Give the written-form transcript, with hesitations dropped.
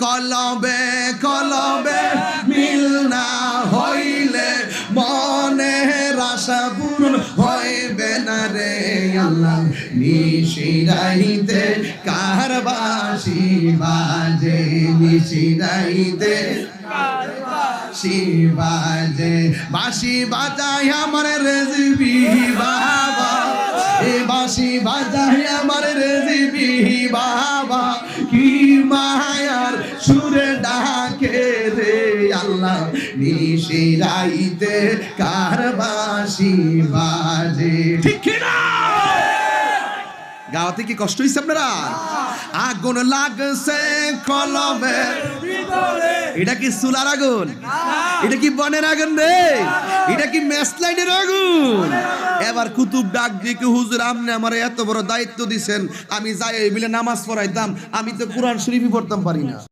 কলবে কলবে মিল না হইলে মনের আশা পূরণ হইবে না রে আল্লাহ নিশিরাইতে কার বাঁশি বাজে নিশিরাইতে বাজে বাঁশি বাজায় আমার রেজবি বাবা এ বাঁশি বাজায় আমার রেজবি বাবা কি মায়ার সুরে ডাকে রে আল্লাহ নিশিরাইতে কার বাঁশি বাজে ঠিক না গাওয়াতে কি কষ্ট হইছে আপনারা আগুন লাগছে কলবে এটা কি চুলার আগুন এটা কি বনের আগুন রে এটা কি ম্যাচ লাইনের আগুন এবার কুতুব ডাক দিয়ে কি হুজুর আপনি আমার এত বড় দায়িত্ব দিবেন আমি যাই এই বিলে নামাজ পড়াইতাম আমি তো কোরআন শরীফই পড়তাম পারি না